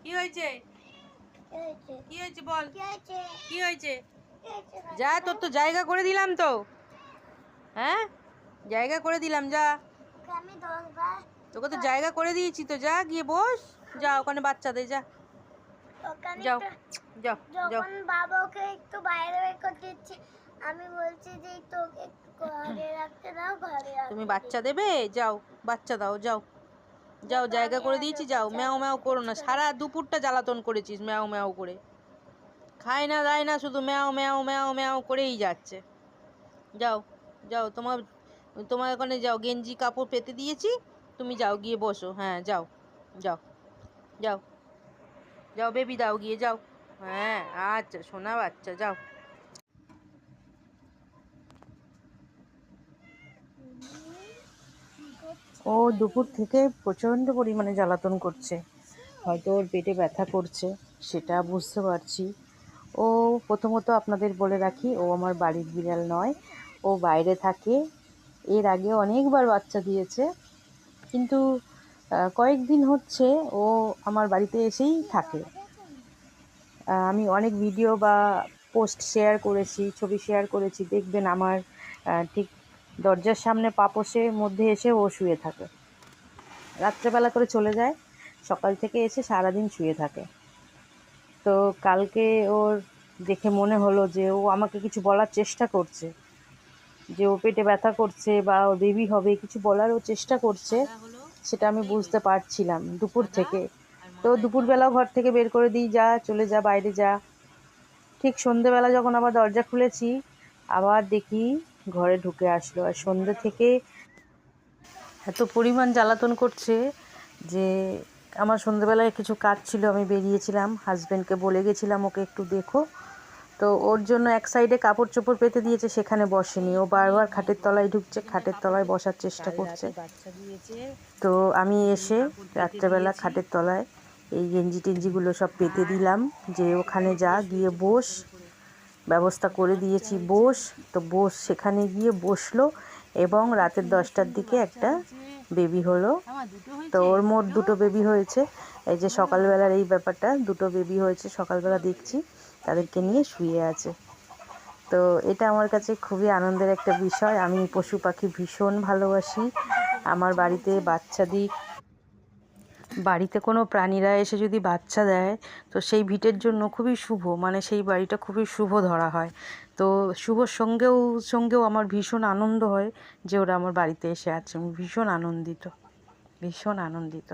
কি হয়েছে? কি হয়েছে বল? কি হয়েছে? যা, তোর তো জায়গা করে দিলাম তো। হ্যাঁ, জায়গা করে দিলাম, যা। তোকে তো জায়গা করে দিয়েছি তো, যা গিয়ে বস। যা ওখানে বাচ্চাদের, যা যাও যাও যাও। যখন বাবা ওকে একটু বাইরে বের করে দিচ্ছে, আমি বলছি যে তোকে একটু ঘরে রাখতে দাও, ঘরে তুমি রাখতে বাচ্চা দেবে? যাও বাচ্চা দাও, যাও যাও, জায়গা করে দিয়েছি, যাও। ম্যাও ম্যাও করো না, সারা দুপুরটা জ্বালাতন করেছিস ম্যাও ম্যাও করে। খায় না দায় না, শুধু ম্যাও ম্যাও ম্যাও ম্যাও করেই যাচ্ছে। যাও যাও, তোমার তোমার ওখানে যাও, গেঞ্জি কাপড় পেতে দিয়েছি, তুমি যাও গিয়ে বসো। হ্যাঁ যাও যাও যাও যাও, বেবি দাও গিয়ে, যাও। হ্যাঁ আচ্ছা সোনা বাচ্চা, যাও। ও দুপুর থেকে প্রচণ্ড পরিমাণে জ্বালাতন করছে, হয়তো ওর পেটে ব্যথা করছে, সেটা বুঝতে পারছি। ও প্রথমত আপনাদের বলে রাখি, ও আমার বাড়ির বিড়াল নয়, ও বাইরে থাকে। এর আগে অনেকবার বাচ্চা দিয়েছে, কিন্তু কয়েকদিন হচ্ছে ও আমার বাড়িতে এসেই থাকে। আমি অনেক ভিডিও বা পোস্ট শেয়ার করেছি, ছবি শেয়ার করেছি, দেখবেন আমার ঠিক দরজার সামনে পাপোশের মধ্যে এসে ও শুয়ে থাকে। রাত্রেবেলা করে চলে যায়, সকাল থেকে এসে সারাদিন শুয়ে থাকে। তো কালকে ওর দেখে মনে হলো যে ও আমাকে কিছু বলার চেষ্টা করছে, যে ও পেটে ব্যথা করছে বা ও বেবি হবে, কিছু বলার ও চেষ্টা করছে। সেটা আমি বুঝতে পারছিলাম দুপুর থেকে। তো দুপুরবেলাও ঘর থেকে বের করে দিই, যা চলে যা, বাইরে যা। ঠিক সন্ধেবেলা যখন আবার দরজা খুলেছি, আবার দেখি ঘরে ঢুকে আসলো। আর সন্ধে থেকে এত পরিমাণ জ্বালাতন করছে যে আমার সন্ধেবেলায় কিছু কাজ ছিল, আমি বেরিয়েছিলাম, হাজব্যান্ডকে বলে গেছিলাম ওকে একটু দেখো। তো ওর জন্য এক সাইডে কাপড় চোপড় পেতে দিয়েছে, সেখানে বসেনি, ও বারবার খাটের তলায় ঢুকছে, খাটের তলায় বসার চেষ্টা করছে। তো আমি এসে রাত্রেবেলা খাটের তলায় এই গেঞ্জি টেঞ্জিগুলো সব পেতে দিলাম, যে ওখানে যা, গিয়ে বস, ব্যবস্থা করে দিয়েছি, বস। তো বস, সেখানে গিয়ে বসলো, এবং রাতের 10টার দিকে একটা বেবি হলো। তো ওর মোট 2টো বেবি হয়েছে। এই যে সকালবেলার এই ব্যাপারটা, 2টো বেবি হয়েছে সকালবেলা দেখছি, তাদেরকে নিয়ে শুয়ে আছে। তো এটা আমার কাছে খুবই আনন্দের একটা বিষয়। আমি পশু পাখি ভীষণ ভালোবাসি। আমার বাড়িতে বাচ্চা দিক, বাড়িতে কোনো প্রাণীরা এসে যদি বাচ্চা দেয়, তো সেই ভিটের জন্য খুবই শুভ, মানে সেই বাড়িটা খুবই শুভ ধরা হয়। তো শুভর সঙ্গেও আমার ভীষণ আনন্দ হয় যে ওরা আমার বাড়িতে এসে আছে। আমি ভীষণ আনন্দিত, ভীষণ আনন্দিত।